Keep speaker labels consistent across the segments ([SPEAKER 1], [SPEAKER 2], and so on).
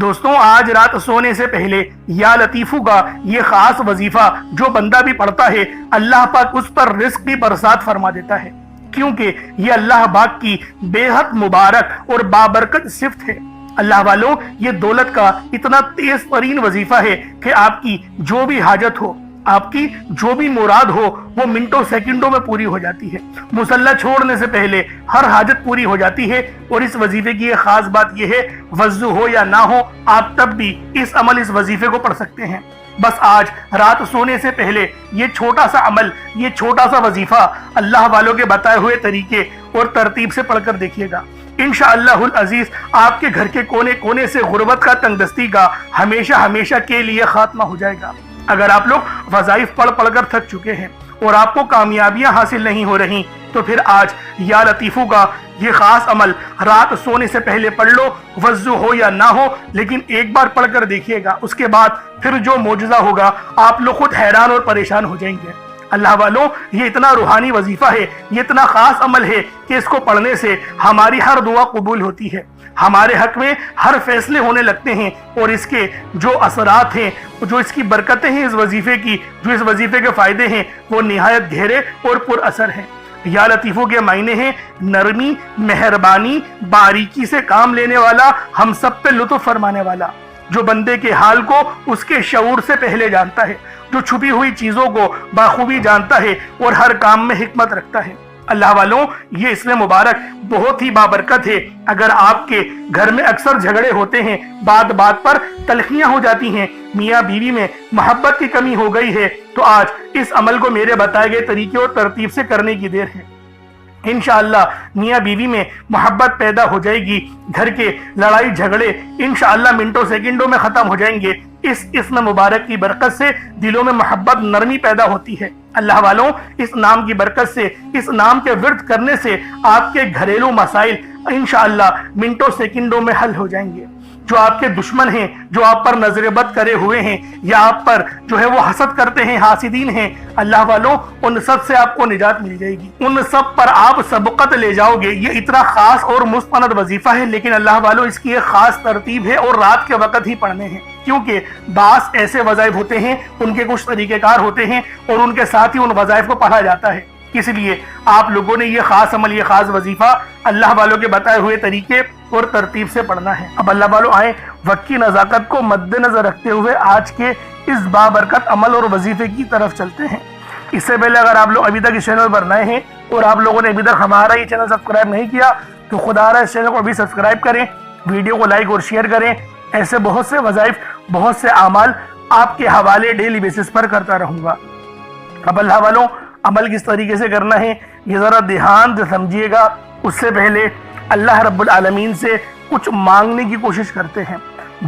[SPEAKER 1] دوستوں، آج رات سونے سے پہلے یا لطیفو کا یہ خاص وظیفہ جو بندہ بھی پڑھتا ہے اللہ پاک اس پر رزق کی برسات فرما دیتا ہے، کیونکہ یہ اللہ پاک کی بے حد مبارک اور بابرکت صفت ہے۔ اللہ والوں، یہ دولت کا اتنا تیز ترین وظیفہ ہے کہ آپ کی جو بھی حاجت ہو، آپ کی جو بھی مراد ہو، وہ منٹوں سیکنڈوں میں پوری ہو جاتی ہے۔ مصلی چھوڑنے سے پہلے ہر حاجت پوری ہو جاتی ہے، اور اس وظیفے کی ایک خاص بات یہ ہے، وضو ہو یا نہ ہو، آپ تب بھی اس وظیفے کو پڑھ سکتے ہیں۔ بس آج رات سونے سے پہلے یہ چھوٹا سا عمل، یہ چھوٹا سا وظیفہ اللہ والوں کے بتائے ہوئے طریقے اور ترتیب سے پڑھ کر دیکھیے گا۔ انشاءاللہ العزیز آپ کے گھر کے کونے کونے سے غربت کا، تنگ دستی کا ہمیشہ ہمیشہ کے لیے خاتمہ ہو جائے گا۔ اگر آپ لوگ وظائف پڑھ کر تھک چکے ہیں اور آپ کو کامیابیاں حاصل نہیں ہو رہی، تو پھر آج یا لطیفو کا یہ خاص عمل رات سونے سے پہلے پڑھ لو، وضو ہو یا نہ ہو، لیکن ایک بار پڑھ کر دیکھیے گا۔ اس کے بعد پھر جو معجزہ ہوگا، آپ لوگ خود حیران اور پریشان ہو جائیں گے۔ اللہ والوں، یہ اتنا روحانی وظیفہ ہے، یہ اتنا خاص عمل ہے کہ اس کو پڑھنے سے ہماری ہر دعا قبول ہوتی ہے، ہمارے حق میں ہر فیصلے ہونے لگتے ہیں، اور اس کے جو اثرات ہیں، جو اس کی برکتیں ہیں، اس وظیفے کی، جو اس وظیفے کے فائدے ہیں، وہ نہایت گہرے اور پر اثر ہیں۔ یا لطیفوں کے معنی ہیں نرمی، مہربانی، باریکی سے کام لینے والا، ہم سب پہ لطف فرمانے والا، جو بندے کے حال کو اس کے شعور سے پہلے جانتا ہے، جو چھپی ہوئی چیزوں کو بخوبی جانتا ہے اور ہر کام میں حکمت رکھتا ہے۔ اللہ والوں، یہ اسم مبارک بہت ہی بابرکت ہے۔ اگر آپ کے گھر میں اکثر جھگڑے ہوتے ہیں، بات بات پر تلخیاں ہو جاتی ہیں، میاں بیوی میں محبت کی کمی ہو گئی ہے، تو آج اس عمل کو میرے بتائے گئے طریقے اور ترتیب سے کرنے کی دیر ہے۔ انشاءاللہ میاں بیوی میں محبت پیدا ہو جائے گی، گھر کے لڑائی جھگڑے انشاءاللہ منٹوں سیکنڈوں میں ختم ہو جائیں گے۔ اس اسم مبارک کی برکت سے دلوں میں محبت، نرمی پیدا ہوتی ہے۔ اللہ والوں، اس نام کی برکت سے، اس نام کے ورد کرنے سے آپ کے گھریلو مسائل انشاءاللہ منٹوں سیکنڈوں میں حل ہو جائیں گے۔ جو آپ کے دشمن ہیں، جو آپ پر نظر بد کرے ہوئے ہیں، یا آپ پر جو ہے وہ حسد کرتے ہیں، حاسدین ہیں، اللہ والوں، ان سب سے آپ کو نجات مل جائے گی، ان سب پر آپ سبقت لے جاؤ گے۔ یہ اتنا خاص اور مستند وظیفہ ہے، لیکن اللہ والوں، اس کی ایک خاص ترتیب ہے اور رات کے وقت ہی پڑھنے ہیں، کیونکہ بعض ایسے وظائف ہوتے ہیں، ان کے کچھ طریقہ کار ہوتے ہیں، اور ان کے ساتھ ہی ان وظائف کو پڑھا جاتا ہے۔ اس لیے آپ لوگوں نے یہ خاص عمل، یہ خاص وظیفہ اللہ والوں کے بتائے ہوئے طریقے اور ترتیب سے پڑھنا ہے۔ اب اللہ والوں آئیں، وقت کی نزاکت کو مد نظر رکھتے ہوئے آج کے اس بابرکت عمل اور وظیفے کی طرف چلتے ہیں۔ اس سے پہلے اگر آپ لوگ ابھی تک اس چینل پر نئے ہیں اور آپ لوگوں نے ابھی تک ہمارا یہ چینل سبسکرائب نہیں کیا، تو خدا را اس چینل کو ابھی سبسکرائب کریں، ویڈیو کو لائک اور شیئر کریں۔ ایسے بہت سے وظائف، بہت سے اعمال آپ کے حوالے ڈیلی بیسس پر کرتا رہوں گا۔ اب اللہ والوں، عمل کس طریقے سے کرنا ہے یہ ذرا دھیان سے سمجھیے گا۔ اس سے پہلے اللہ رب العالمین سے کچھ مانگنے کی کوشش کرتے ہیں،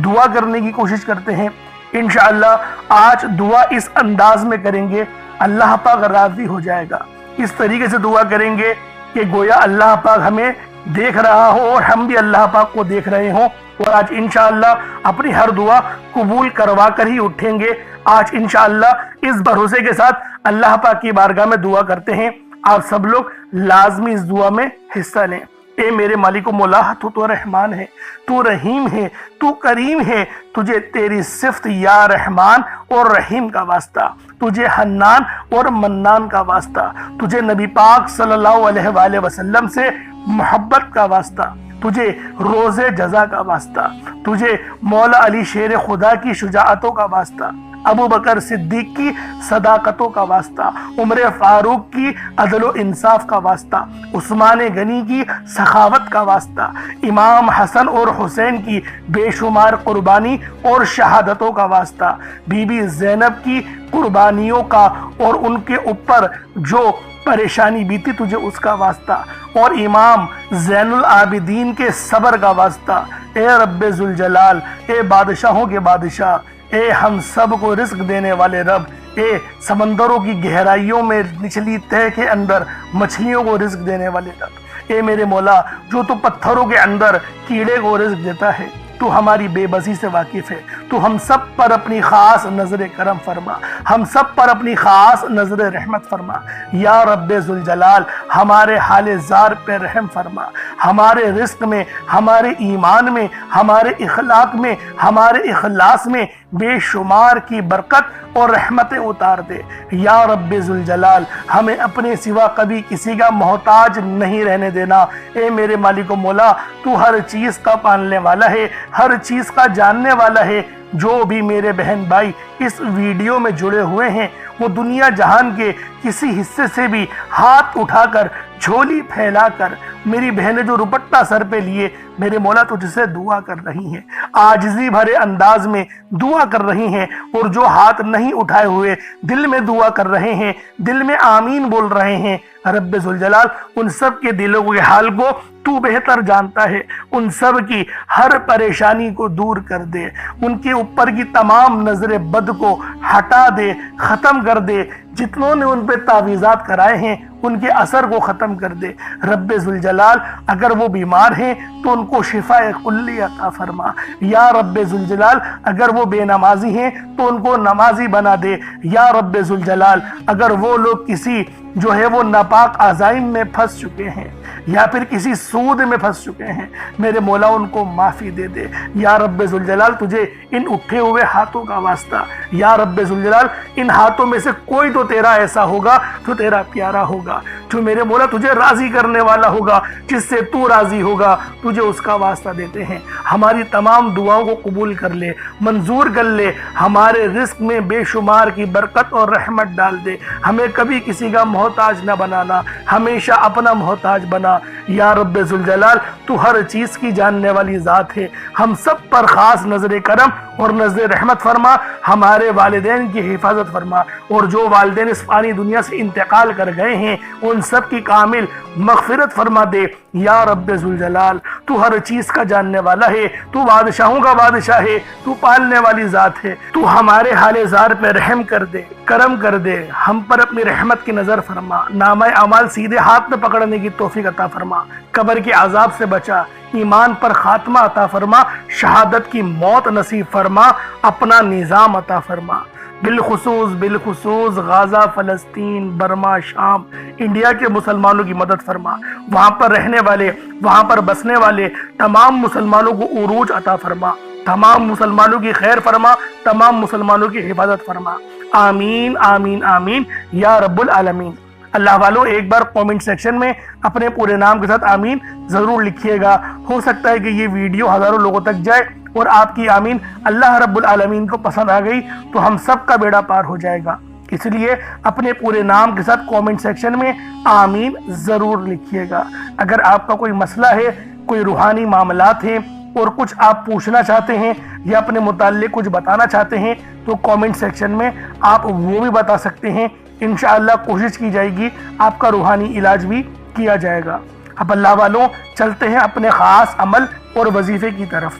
[SPEAKER 1] دعا کرنے کی کوشش کرتے ہیں۔ انشاءاللہ آج دعا اس انداز میں کریں گے، اللہ پاک راضی ہو جائے گا۔ اس طریقے سے دعا کریں گے کہ گویا اللہ پاک ہمیں دیکھ رہا ہو اور ہم بھی اللہ پاک کو دیکھ رہے ہوں، اور آج انشاءاللہ اپنی ہر دعا قبول کروا کر ہی اٹھیں گے۔ آج انشاءاللہ اس بھروسے کے ساتھ اللہ پاک کی بارگاہ میں دعا کرتے ہیں، آپ سب لوگ لازمی اس دعا میں حصہ لیں۔ اے میرے مالک و مولا، تو رحمان ہے، تو رحیم ہے، تو کریم ہے، تجھے تیری صفت یا رحمان اور رحیم کا واسطہ، تجھے حنان اور منان کا واسطہ، تجھے نبی پاک صلی اللہ علیہ وآلہ وسلم سے محبت کا واسطہ، تجھے روز جزا کا واسطہ، تجھے مولا علی شیر خدا کی شجاعتوں کا واسطہ، ابو بکر صدیق کی صداقتوں کا واسطہ، عمر فاروق کی عدل و انصاف کا واسطہ، عثمان غنی کی سخاوت کا واسطہ، امام حسن اور حسین کی بے شمار قربانی اور شہادتوں کا واسطہ، بی بی زینب کی قربانیوں کا اور ان کے اوپر جو پریشانی بیتی تجھے اس کا واسطہ، اور امام زین العابدین کے صبر کا واسطہ۔ اے رب ذوالجلال، اے بادشاہوں کے بادشاہ، اے ہم سب کو رزق دینے والے رب، اے سمندروں کی گہرائیوں میں نچلی تہہ کے اندر مچھلیوں کو رزق دینے والے رب، اے میرے مولا جو تو پتھروں کے اندر کیڑے کو رزق دیتا ہے، تو ہماری بے بسی سے واقف ہے، تو تو ہم سب پر اپنی خاص نظر کرم فرما، ہم سب پر اپنی خاص نظر رحمت فرما۔ یا رب ذوالجلال ہمارے حال زار پہ رحم فرما، ہمارے رزق میں، ہمارے ایمان میں، ہمارے اخلاق میں، ہمارے اخلاص میں بے شمار کی برکت اور رحمتیں اتار دے۔ یا رب ذوالجلال ہمیں اپنے سوا کبھی کسی کا محتاج نہیں رہنے دینا۔ اے میرے مالک و مولا، تو ہر چیز کا پالنے والا ہے، ہر چیز کا جاننے والا ہے۔ جو بھی میرے بہن بھائی اس ویڈیو میں جڑے ہوئے ہیں وہ دنیا جہان کے کسی حصے سے بھی ہاتھ اٹھا کر، جھولی پھیلا کر، میری بہنیں جو رپٹہ سر پہ لیے میرے مولا تجھ سے دعا کر رہی ہیں، عاجزی بھرے انداز میں دعا کر رہی ہیں، اور جو ہاتھ نہیں اٹھائے ہوئے دل میں دعا کر رہے ہیں، دل میں آمین بول رہے ہیں، رب ذوالجلال ان سب کے دلوں کے حال کو تو بہتر جانتا ہے۔ ان سب کی ہر پریشانی کو دور کر دے، ان کے اوپر کی تمام نظر بد کو ہٹا دے، ختم کر دے۔ جتنوں نے ان پہ تعویذات کرائے ہیں ان کے اثر کو ختم کر دے۔ رب ذوالجلال اگر وہ بیمار ہیں تو ان کو شفاء کلی عطا فرما۔ یا رب ذوالجلال اگر وہ بے نمازی ہیں تو ان کو نمازی بنا دے۔ یا رب ذوالجلال اگر وہ لوگ کسی جو ہے وہ ناپاک عزائم میں پھنس چکے ہیں یا پھر کسی سود میں پھنس چکے ہیں، میرے مولا ان کو معافی دے دے۔ یا رب ذوالجلال تجھے ان اٹھے ہوئے ہاتھوں کا واسطہ، یا رب ذوالجلال ان ہاتھوں میں سے کوئی تو تیرا ایسا ہوگا جو تیرا پیارا ہوگا، جو میرے مولا تجھے راضی کرنے والا ہوگا، جس سے تو راضی ہوگا، تجھے اس کا واسطہ دیتے ہیں۔ ہماری تمام دعاؤں کو قبول کر لے، منظور کر لے، ہمارے رزق میں بے شمار کی برکت اور رحمت ڈال دے۔ ہمیں کبھی کسی کا محتاج نہ بنانا، ہمیشہ اپنا محتاج بنا۔ یا رب ذوالجلال تو ہر چیز کی جاننے والی ذات ہے، ہم سب پر خاص نظر کرم اور نظر رحمت فرما، ہمارے والدین کی حفاظت فرما، اور جو والدین اس فانی دنیا سے انتقال کر گئے ہیں ان سب کی کامل مغفرت فرما دے۔ یا رب ذوالجلال تو ہر چیز کا جاننے والا ہے، تو بادشاہوں کا بادشاہ ہے، تو پالنے والی ذات ہے، تو ہمارے حال زار پہ رحم کر دے، کرم کر دے، ہم پر اپنی رحمت کی نظر فرما، نامہ اعمال سیدھے ہاتھ میں پکڑنے کی توفیق عطا فرما، قبر کے عذاب سے بچا، ایمان پر خاتمہ عطا فرما، شہادت کی موت نصیب فرما، اپنا نظام عطا فرما۔ بالخصوص غازہ، فلسطین، برما، شام، انڈیا کے مسلمانوں کی مدد فرما، وہاں پر رہنے والے، وہاں پر بسنے والے تمام مسلمانوں کو عروج عطا فرما، تمام مسلمانوں کی خیر فرما، تمام مسلمانوں کی حفاظت فرما۔ آمین آمین آمین یا رب العالمین۔ اللہ والوں ایک بار کومنٹ سیکشن میں اپنے پورے نام کے ساتھ آمین ضرور لکھیے گا، ہو سکتا ہے کہ یہ ویڈیو ہزاروں لوگوں تک جائے اور آپ کی آمین اللہ رب العالمین کو پسند آ گئی تو ہم سب کا بیڑا پار ہو جائے گا۔ اس لیے اپنے پورے نام کے ساتھ کومنٹ سیکشن میں آمین ضرور لکھیے گا۔ اگر آپ کا کوئی مسئلہ ہے، کوئی روحانی معاملات ہیں اور کچھ آپ پوچھنا چاہتے ہیں یا اپنے متعلق کچھ بتانا چاہتے ہیں تو کومنٹ سیکشن میں آپ وہ بھی بتا سکتے ہیں، انشاءاللہ کوشش کی جائے گی آپ کا روحانی علاج بھی کیا جائے گا۔ اب اللہ والوں چلتے ہیں اپنے خاص عمل اور وظیفے کی طرف،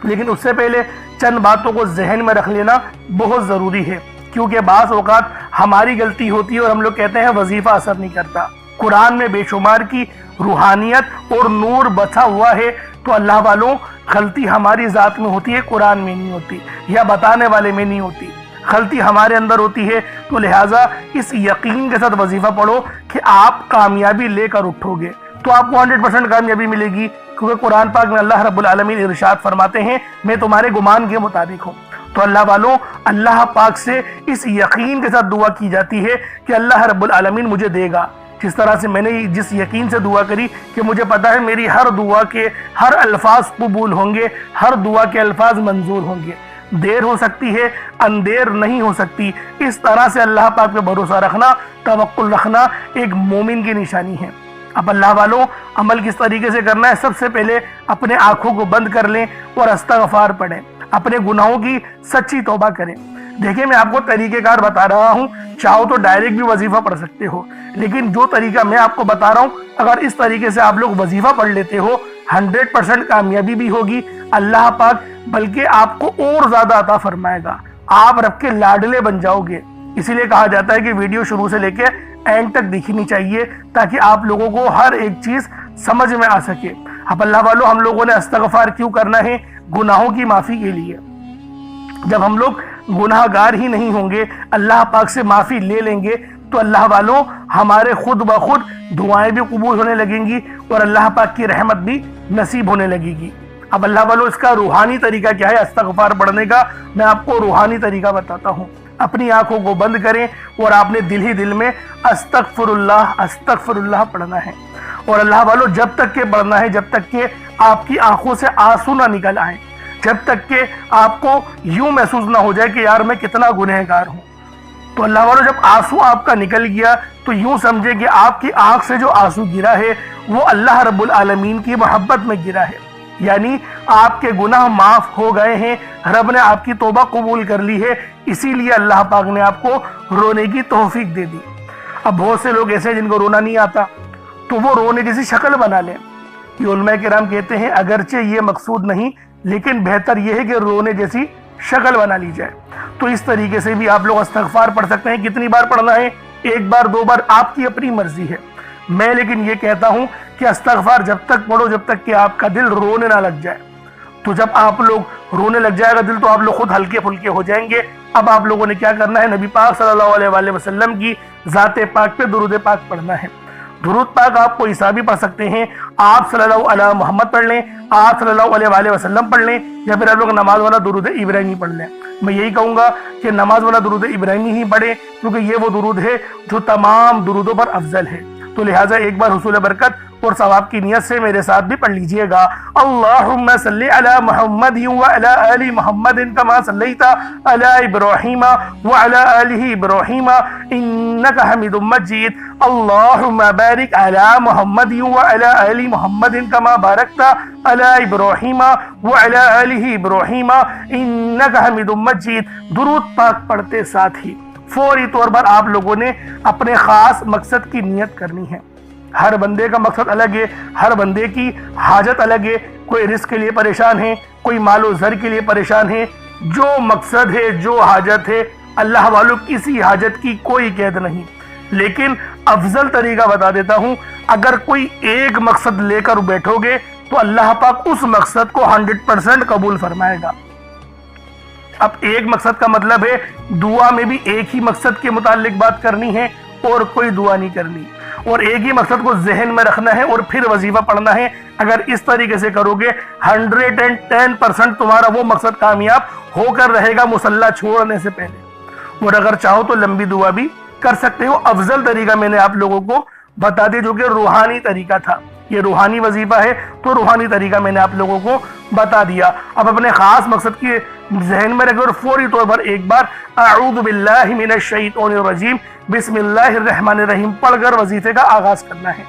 [SPEAKER 1] لیکن اس سے پہلے چند باتوں کو ذہن میں رکھ لینا بہت ضروری ہے، کیونکہ بعض اوقات ہماری غلطی ہوتی ہے اور ہم لوگ کہتے ہیں وظیفہ اثر نہیں کرتا۔ قرآن میں بے شمار کی روحانیت اور نور بچا ہوا ہے، تو اللہ والوں غلطی ہماری ذات میں ہوتی ہے، قرآن میں نہیں ہوتی یا بتانے والے میں نہیں ہوتی، غلطی ہمارے اندر ہوتی ہے۔ تو لہٰذا اس یقین کے ساتھ وظیفہ پڑھو کہ آپ کامیابی لے کر اٹھو گے تو آپ کو 100% کامیابی ملے گی، کیونکہ قرآن پاک میں اللہ رب العالمین ارشاد فرماتے ہیں میں تمہارے گمان کے مطابق ہوں۔ تو اللہ والوں اللہ پاک سے اس یقین کے ساتھ دعا کی جاتی ہے کہ اللہ رب العالمین مجھے دے گا، جس طرح سے میں نے جس یقین سے دعا کری کہ مجھے پتا ہے میری ہر دعا کے ہر الفاظ قبول ہوں گے، ہر دعا کے الفاظ منظور ہوں گے، دیر ہو سکتی ہے اندیر نہیں ہو سکتی۔ اس طرح سے اللہ پاک پہ بھروسہ رکھنا، توکل رکھنا ایک مومن کی نشانی ہے۔ اب اللہ والوں عمل کس طریقے سے کرنا ہے؟ سب سے پہلے اپنے آنکھوں کو بند کر لیں اور استغفار پڑھیں، اپنے گناہوں کی سچی توبہ کریں۔ دیکھیں میں آپ کو طریقہ کار بتا رہا ہوں، چاہو تو ڈائریکٹ بھی وظیفہ پڑھ سکتے ہو، لیکن جو طریقہ میں آپ کو بتا رہا ہوں اگر اس طریقے سے آپ لوگ وظیفہ پڑھ لیتے ہو 100% کامیابی بھی ہوگی، اللہ پاک بلکہ آپ کو اور زیادہ عطا فرمائے گا، آپ رب کے لاڈلے بن جاؤ گے۔ اسی لیے کہا جاتا ہے کہ ویڈیو شروع سے لے کے اینڈ تک دیکھنی چاہیے تاکہ آپ لوگوں کو ہر ایک چیز سمجھ میں آ سکے۔ اب اللہ والوں ہم لوگوں نے استغفار کیوں کرنا ہے؟ گناہوں کی معافی کے لیے۔ جب ہم لوگ گناہ گار ہی نہیں ہوں گے، اللہ پاک سے معافی لے لیں گے، تو اللہ والوں ہمارے خود بخود دعائیں بھی قبول ہونے لگیں گی اور اللہ پاک کی رحمت بھی نصیب ہونے لگے گی۔ اب اللہ والوں اس کا روحانی طریقہ کیا ہے استغفار پڑھنے کا؟ میں آپ کو روحانی طریقہ بتاتا ہوں۔ اپنی آنکھوں کو بند کریں اور آپ نے دل ہی دل میں استغفر اللہ پڑھنا ہے، اور اللہ والوں جب تک کہ پڑھنا ہے، جب تک کہ آپ کی آنکھوں سے آنسو نہ نکل آئیں، جب تک کہ آپ کو یوں محسوس نہ ہو جائے کہ یار میں کتنا گنہگار ہوں۔ تو اللہ والوں جب آنسو آپ کا نکل گیا تو یوں سمجھے کہ آپ کی آنکھ سے جو آنسو گرا ہے وہ اللہ رب العالمین کی محبت میں گرا ہے، یعنی آپ کے گناہ معاف ہو گئے ہیں، رب نے آپ کی توبہ قبول کر لی ہے، اسی لیے اللہ پاک نے آپ کو رونے کی توفیق دے دی۔ اب بہت سے لوگ ایسے ہیں جن کو رونا نہیں آتا، تو وہ رونے جیسی شکل بنا لیں۔ یہ علماء کرام کہتے ہیں اگرچہ یہ مقصود نہیں، لیکن بہتر یہ ہے کہ رونے جیسی شکل بنا لی جائے۔ تو اس طریقے سے بھی آپ لوگ استغفار پڑھ سکتے ہیں۔ کتنی بار پڑھنا ہے؟ ایک بار، دو بار، آپ کی اپنی مرضی ہے۔ میں لیکن یہ کہتا ہوں کہ استغفار جب تک پڑھو جب تک کہ آپ کا دل رونے نہ لگ جائے۔ تو جب آپ لوگ رونے لگ جائے گا دل تو آپ لوگ خود ہلکے پھلکے ہو جائیں گے۔ اب آپ لوگوں نے کیا کرنا ہے؟ نبی پاک صلی اللہ علیہ وآلہ وسلم کی ذات پاک پہ درود پاک پڑھنا ہے۔ درود پاک آپ کو عیسیٰ بھی پڑھ سکتے ہیں، آپ صلی اللہ علیہ محمد پڑھ لیں، آپ صلی اللہ علیہ وآلہ وسلم پڑھ لیں، یا پھر آپ لوگ نماز والا درود ابراہیمی پڑھ لیں۔ میں یہی کہوں گا کہ نماز والا درود ابراہیمی ہی پڑھیں، کیونکہ یہ وہ درود ہے جو تمام درودوں پر افضل ہے۔ تو لہٰذا ایک بار حصول برکت اور ثواب کی نیت سے میرے ساتھ بھی پڑھ لیجئے گا۔ اللہم صلی علی محمد وعلی آل محمد کما صلیت علی ابراہیم وعلی آل ابراہیم انک حمید مجید۔ اللہم بارک علی محمد وعلی آل محمد کما بارکت علی ابراہیم وعلی آل ابراہیم انک حمید مجید۔ درود پاک پڑھتے ساتھ ہی فوری طور پر آپ لوگوں نے اپنے خاص مقصد کی نیت کرنی ہے۔ ہر بندے کا مقصد الگ ہے، ہر بندے کی حاجت الگ ہے۔ کوئی رزق کے لیے پریشان ہے، کوئی مال و زر کے لیے پریشان ہے۔ جو مقصد ہے، جو حاجت ہے، اللہ والوں کسی حاجت کی کوئی قید نہیں، لیکن افضل طریقہ بتا دیتا ہوں۔ اگر کوئی ایک مقصد لے کر بیٹھو گے تو اللہ پاک اس مقصد کو 100% قبول فرمائے گا۔ اب ایک مقصد کا مطلب ہے دعا میں بھی ایک ہی مقصد کے متعلق بات کرنی ہے اور کوئی دعا نہیں کرنی، اور ایک ہی مقصد کو ذہن میں رکھنا ہے اور پھر وظیفہ پڑھنا ہے۔ اگر اس طریقے سے کرو گے 110% تمہارا وہ مقصد کامیاب ہو کر رہے گا مصلی چھوڑنے سے پہلے۔ اور اگر چاہو تو لمبی دعا بھی کر سکتے ہو۔ افضل طریقہ میں نے آپ لوگوں کو بتا دیا جو کہ روحانی طریقہ تھا۔ یہ روحانی وظیفہ ہے تو روحانی طریقہ میں نے آپ لوگوں کو بتا دیا۔ اب اپنے خاص مقصد کی ذہن میں رکھیں اور فوری طور پر ایک بار اعوذ باللہ من الشیطان الرجیم بسم اللہ الرحمن الرحیم پڑھ کر وظیفے کا آغاز کرنا ہے۔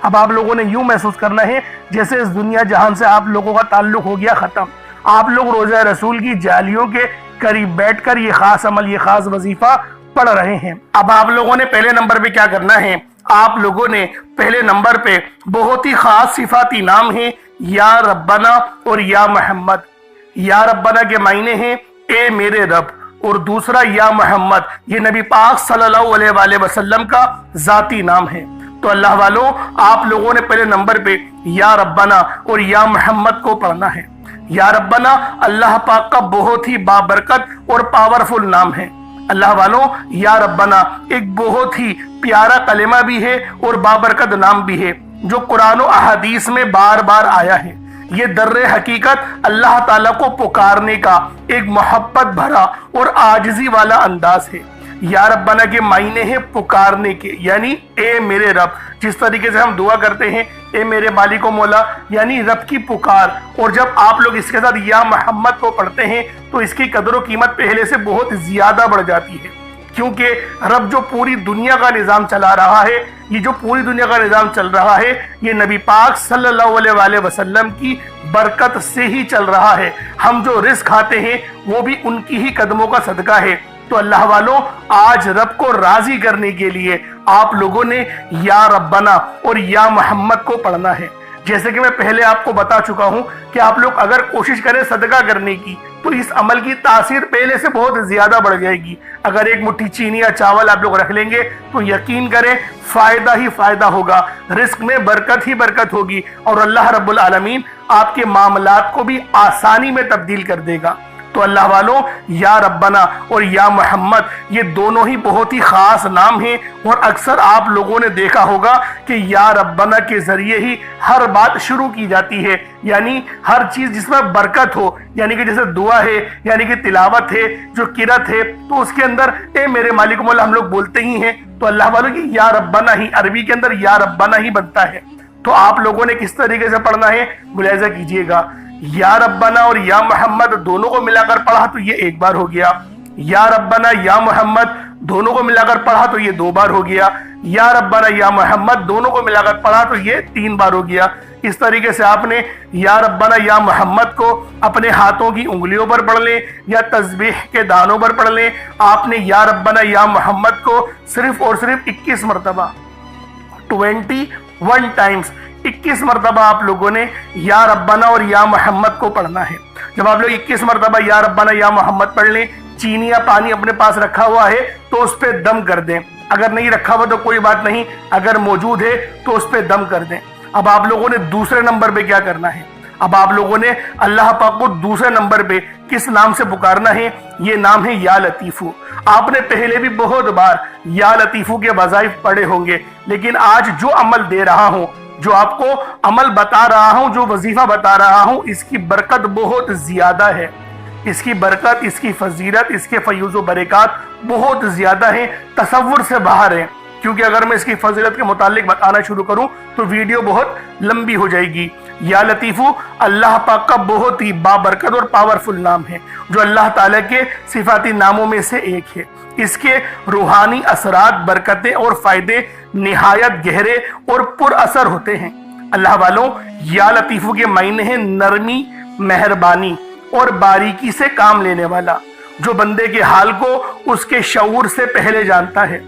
[SPEAKER 1] اب آپ لوگوں نے یوں محسوس کرنا ہے جیسے اس دنیا جہان سے آپ لوگوں کا تعلق ہو گیا ختم۔ آپ لوگ روزہ رسول کی جالیوں کے قریب بیٹھ کر یہ خاص عمل، یہ خاص وظیفہ پڑھ رہے ہیں۔ اب آپ لوگوں نے پہلے نمبر پہ کیا کرنا ہے؟ آپ لوگوں نے پہلے نمبر پہ بہت ہی خاص صفاتی نام ہیں یا ربنا اور یا محمد۔ یا ربنا کے معنی ہیں اے میرے رب، اور دوسرا یا محمد یہ نبی پاک صلی اللہ علیہ وآلہ وسلم کا ذاتی نام ہے۔ تو اللہ والوں آپ لوگوں نے پہلے نمبر پہ یا ربنا اور یا محمد کو پڑھنا ہے۔ یا ربنا اللہ پاک کا بہت ہی بابرکت اور پاورفل نام ہے۔ اللہ والوں یا ربنا ایک بہت ہی پیارا کلمہ بھی ہے اور بابرکت نام بھی ہے جو قرآن و احادیث میں بار بار آیا ہے۔ یہ در حقیقت اللہ تعالیٰ کو پکارنے کا ایک محبت بھرا اور عاجزی والا انداز ہے۔ یا ربنا کے معنی ہے پکارنے کے، یعنی اے میرے رب۔ جس طریقے سے ہم دعا کرتے ہیں اے میرے مالک و مولا، یعنی رب کی پکار۔ اور جب آپ لوگ اس کے ساتھ یا محمد کو پڑھتے ہیں تو اس کی قدر و قیمت پہلے سے بہت زیادہ بڑھ جاتی ہے، کیونکہ رب جو پوری دنیا کا نظام چلا رہا ہے، یہ جو پوری دنیا کا نظام چل رہا ہے، یہ نبی پاک صلی اللہ علیہ وآلہ وسلم کی برکت سے ہی چل رہا ہے۔ ہم جو رزق کھاتے ہیں وہ بھی ان کی ہی قدموں کا صدقہ ہے۔ تو اللہ والوں آج رب کو راضی کرنے کے لیے آپ لوگوں نے یا ربنا اور یا محمد کو پڑھنا ہے۔ جیسے کہ میں پہلے آپ کو بتا چکا ہوں کہ آپ لوگ اگر کوشش کریں صدقہ کرنے کی تو اس عمل کی تاثیر پہلے سے بہت زیادہ بڑھ جائے گی۔ اگر ایک مٹھی چینی یا چاول آپ لوگ رکھ لیں گے تو یقین کریں فائدہ ہی فائدہ ہوگا، رزق میں برکت ہی برکت ہوگی، اور اللہ رب العالمین آپ کے معاملات کو بھی آسانی میں تبدیل کر دے گا۔ تو اللہ والوں یا ربنا اور یا محمد یہ دونوں ہی بہت ہی خاص نام ہیں، اور اکثر آپ لوگوں نے دیکھا ہوگا کہ یا ربنا کے ذریعے ہی ہر بات شروع کی جاتی ہے، یعنی ہر چیز جس میں برکت ہو، یعنی کہ جیسے دعا ہے، یعنی کہ تلاوت ہے، جو قرات ہے، تو اس کے اندر اے میرے مالک مولا ہم لوگ بولتے ہی ہیں، تو اللہ والوں کی یا ربنا ہی عربی کے اندر یا ربنا ہی بنتا ہے۔ تو آپ لوگوں نے کس طریقے سے پڑھنا ہے ملاحظہ کیجئے گا، یا ربنا اور یا محمد دونوں کو ملا کر پڑھا تو یہ ایک بار ہو گیا، یا ربنا یا محمد دونوں کو ملا کر پڑھا تو یہ دو بار ہو گیا، یا ربنا یا محمد دونوں کو ملا کر پڑھا تو یہ تین بار ہو گیا۔ اس طریقے سے آپ نے یا ربنا یا محمد کو اپنے ہاتھوں کی انگلیوں پر پڑھ لیں یا تسبیح کے دانوں پر پڑھ لیں۔ آپ نے یا ربنا یا محمد کو صرف اور صرف 21 مرتبہ 21 ٹائمز 21 مرتبہ آپ لوگوں نے یا ربنا اور یا محمد کو پڑھنا ہے۔ جب آپ لوگ 21 مرتبہ یا ربنا یا محمد پڑھ لیں، چینی یا پانی اپنے پاس رکھا ہوا ہے تو اس پہ دم کر دیں، اگر نہیں رکھا ہوا تو کوئی بات نہیں، اگر موجود ہے تو اس پہ دم کر دیں۔ اب آپ لوگوں نے دوسرے نمبر پہ کیا کرنا ہے؟ اب آپ لوگوں نے اللہ پاک کو دوسرے نمبر پہ کس نام سے پکارنا ہے؟ یہ نام ہے یا لطیفو۔ آپ نے پہلے بھی بہت بار یا لطیفو کے وظائف پڑھے ہوں گے، لیکن آج جو عمل دے رہا ہوں، جو آپ کو عمل بتا رہا ہوں، جو وظیفہ بتا رہا ہوں، اس کی برکت بہت زیادہ ہے، اس کی برکت، اس کی فضیلت، اس کے فیوز و برکات بہت زیادہ ہیں، تصور سے باہر ہیں، کیونکہ اگر میں اس کی فضیلت کے متعلق بتانا شروع کروں تو ویڈیو بہت لمبی ہو جائے گی۔ یا لطیفو اللہ پاک کا بہت ہی بابرکت اور پاورفل نام ہے، جو اللہ تعالیٰ کے صفاتی ناموں میں سے ایک ہے۔ اس کے روحانی اثرات، برکتیں اور فائدے نہایت گہرے اور پر اثر ہوتے ہیں۔ اللہ والوں یا لطیفو کے معنی ہیں نرمی، مہربانی اور باریکی سے کام لینے والا، جو بندے کے حال کو اس کے شعور سے پہلے جانتا ہے،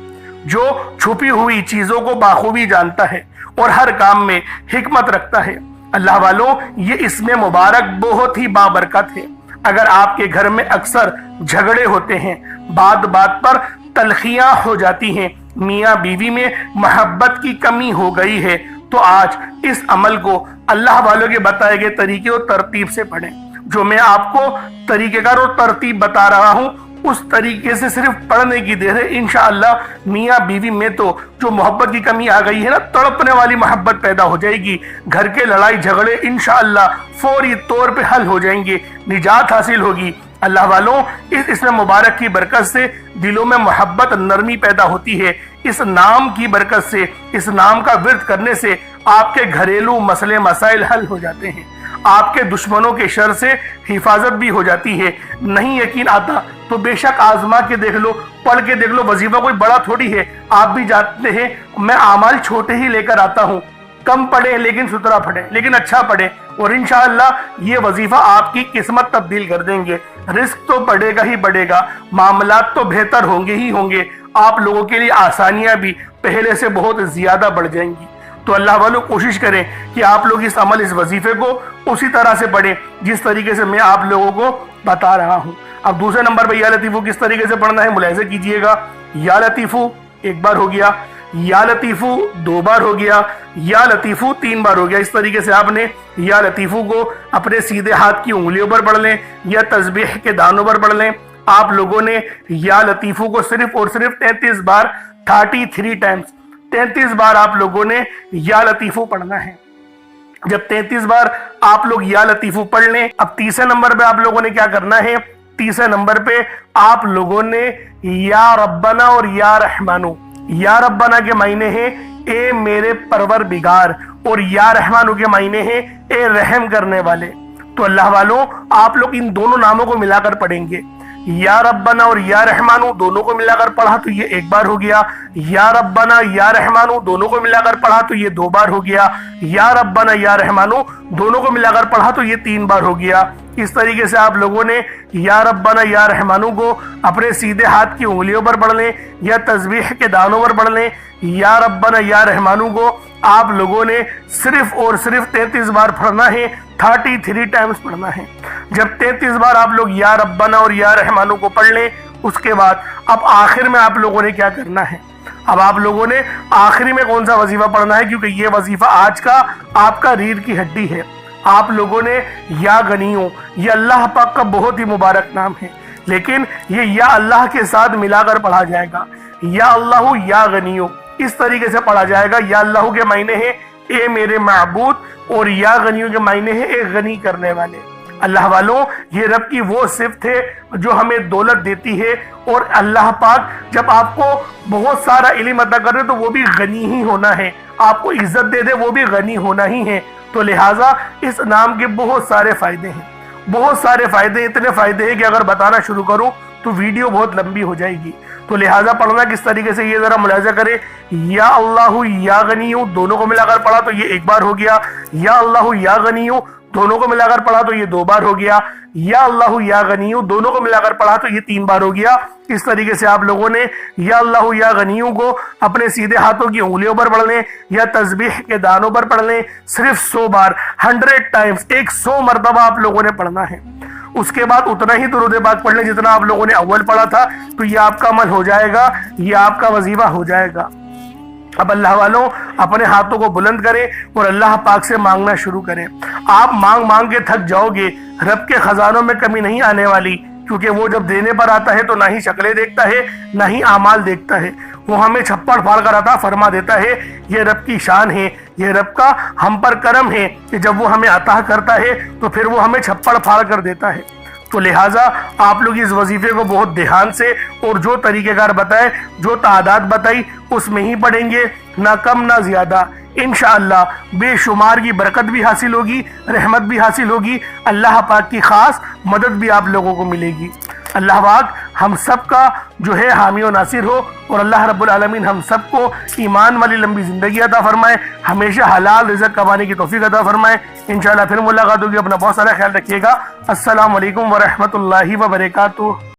[SPEAKER 1] جو چھپی ہوئی چیزوں کو بخوبی جانتا ہے اور ہر کام میں حکمت رکھتا ہے۔ اللہ والوں یہ اسم مبارک بہت ہی بابرکت ہے۔ اگر آپ کے گھر میں اکثر جھگڑے ہوتے ہیں، بات بات پر تلخیاں ہو جاتی ہیں، میاں بیوی میں محبت کی کمی ہو گئی ہے، تو آج اس عمل کو اللہ والوں کے بتائے گئے طریقے اور ترتیب سے پڑھیں۔ جو میں آپ کو طریقہ کار اور ترتیب بتا رہا ہوں، اس طریقے سے صرف پڑھنے کی دیر ہے، انشاءاللہ میاں بیوی میں تو جو محبت کی کمی آ گئی ہے نا، تڑپنے والی محبت پیدا ہو جائے گی، گھر کے لڑائی جھگڑے انشاءاللہ فوری طور پہ حل ہو جائیں گے، نجات حاصل ہوگی۔ اللہ والوں اس اسم مبارک کی برکت سے دلوں میں محبت، نرمی پیدا ہوتی ہے۔ اس نام کی برکت سے، اس نام کا ورد کرنے سے آپ کے گھریلو مسئلے مسائل حل ہو جاتے ہیں، آپ کے دشمنوں کے شر سے حفاظت بھی ہو جاتی ہے۔ نہیں یقین آتا تو بے شک آزما کے دیکھ لو، پڑھ کے دیکھ لو، وظیفہ کوئی بڑا تھوڑی ہے۔ آپ بھی جانتے ہیں میں اعمال چھوٹے ہی لے کر آتا ہوں، کم پڑھیں لیکن ستھرا پڑھیں، لیکن اچھا پڑھیں، اور انشاءاللہ یہ وظیفہ آپ کی قسمت تبدیل کر دیں گے۔ رزق تو بڑھے گا ہی بڑھے گا، معاملات تو بہتر ہوں گے ہی ہوں گے، آپ لوگوں کے لیے آسانیاں بھی پہلے سے بہت زیادہ بڑھ جائیں گی۔ تو اللہ والوں کوشش کریں کہ آپ لوگ اس عمل، اس وظیفے کو اسی طرح سے پڑھیں جس طریقے سے میں آپ لوگوں کو بتا رہا ہوں۔ اب دوسرے نمبر پہ یا لطیفو کس طریقے سے پڑھنا ہے ملاحظہ کیجئے گا۔ یا لطیفو ایک بار ہو گیا، یا لطیفو دو بار ہو گیا، یا لطیفو تین بار ہو گیا۔ اس طریقے سے آپ نے یا لطیفو کو اپنے سیدھے ہاتھ کی انگلیوں پر پڑھ لیں یا تسبیح کے دانوں پر پڑھ لیں۔ آپ لوگوں نے یا لطیفو کو صرف اور صرف 33 بار 33 ٹائمز 33 بار آپ لوگوں نے یا لطیفو پڑھنا ہے۔ جب 33 بار آپ لوگ یا لطیفو پڑھ لیں، اب تیسرے نمبر پہ آپ لوگوں نے کیا کرنا ہے؟ تیسرے نمبر پہ آپ لوگوں نے یا ربنا اور یا رحمانو۔ یا ربنا کے معنی ہیں اے میرے پروردگار، اور یا رحمانو کے معنی ہیں اے رحم کرنے والے۔ تو اللہ والوں آپ لوگ ان دونوں ناموں کو ملا کر پڑھیں گے۔ یا ربنا اور یا رحمانو دونوں کو ملا کر پڑھا تو یہ ایک بار ہو گیا، یا ربنا یا رحمانو دونوں کو ملا کر پڑھا تو یہ دو بار ہو گیا، یا ربنا یا رحمانو دونوں کو ملا کر پڑھا تو یہ تین بار ہو گیا۔ اس طریقے سے آپ لوگوں نے یا ربنا یا رحمانو کو اپنے سیدھے ہاتھ کی انگلیوں پر پڑھ لیں یا تسبیح کے دانوں پر پڑھ لیں۔ یا ربنا یا رحمانو کو آپ لوگوں نے صرف اور صرف 33 بار پڑھنا ہے، 33 ٹائمز پڑھنا ہے۔ جب 33 بار آپ لوگ یا ربنا اور یا رحمانو کو پڑھ لیں، اس کے بعد اب آخر میں آپ لوگوں نے کیا کرنا ہے؟ اب آپ لوگوں نے آخری میں کون سا وظیفہ پڑھنا ہے؟ کیونکہ یہ وظیفہ آج کا آپ کا ریڑھ کی ہڈی ہے۔ آپ لوگوں نے یا غنیوں، یہ اللہ پاک کا بہت ہی مبارک نام ہے، لیکن یہ یا اللہ کے ساتھ ملا کر پڑھا جائے گا، یا اللہ یا غنیوں اس طریقے سے پڑھا جائے گا۔ یا اللہ کے معنی ہے اے میرے معبود، اور یا غنیوں کے معنی ہے اے غنی کرنے والے۔ اللہ والوں، یہ رب کی وہ صفت ہے جو ہمیں دولت دیتی ہے، اور اللہ پاک جب آپ کو بہت سارا علم عطا کر دے تو وہ بھی غنی ہی ہونا ہے، آپ کو عزت دے دے وہ بھی غنی ہونا ہی ہے۔ تو لہٰذا اس نام کے بہت سارے فائدے ہیں، بہت سارے فائدے، اتنے فائدے ہیں کہ اگر بتانا شروع کروں تو ویڈیو بہت لمبی ہو جائے گی۔ تو لہٰذا پڑھنا کس طریقے سے یہ ذرا ملاحظہ کرے، یا اللہ یا غنیوں دونوں کو ملا کر پڑھا تو یہ ایک بار ہو گیا، یا اللہ یا غنیوں دونوں کو ملا کر پڑھا تو یہ دو بار ہو گیا، یا اللہ یا غنیوں دونوں کو ملا کر پڑھا تو یہ تین بار ہو گیا۔ اس طریقے سے آپ لوگوں نے یا اللہ یا غنیوں کو اپنے سیدھے ہاتھوں کی انگلیوں پر پڑھ لیں یا تسبیح کے دانوں پر پڑھ لیں، صرف 100 بار، 100 ٹائمز، 100 مرتبہ آپ لوگوں نے پڑھنا ہے۔ اس کے بعد اتنا ہی درود پاک پڑھ لیں جتنا آپ لوگوں نے اول پڑھا تھا، تو یہ آپ کا عمل ہو جائے گا، یہ آپ کا وظیفہ ہو جائے گا۔ اب اللہ والوں اپنے ہاتھوں کو بلند کریں اور اللہ پاک سے مانگنا شروع کریں۔ آپ مانگ مانگ کے تھک جاؤ گے، رب کے خزانوں میں کمی نہیں آنے والی، کیونکہ وہ جب دینے پر آتا ہے تو نہ ہی شکلیں دیکھتا ہے نہ ہی اعمال دیکھتا ہے، وہ ہمیں چھپڑ پھاڑ کر عطا فرما دیتا ہے۔ یہ رب کی شان ہے، یہ رب کا ہم پر کرم ہے کہ جب وہ ہمیں عطا کرتا ہے تو پھر وہ ہمیں چھپڑ پھاڑ کر دیتا ہے۔ تو لہٰذا آپ لوگ اس وظیفے کو بہت دھیان سے اور جو طریقہ کار بتائے، جو تعداد بتائی اس میں ہی پڑھیں گے، نہ کم نہ زیادہ۔ انشاءاللہ بے شمار کی برکت بھی حاصل ہوگی، رحمت بھی حاصل ہوگی، اللہ پاک کی خاص مدد بھی آپ لوگوں کو ملے گی۔ اللہ پاک ہم سب کا جو ہے حامی و ناصر ہو، اور اللہ رب العالمین ہم سب کو ایمان والی لمبی زندگی عطا فرمائے، ہمیشہ حلال رزق کمانے کی توفیق عطا فرمائے۔ انشاءاللہ پھر ملاقات ہوگی، اپنا بہت سارا خیال رکھیے گا۔ السلام علیکم ورحمۃ اللہ وبرکاتہ۔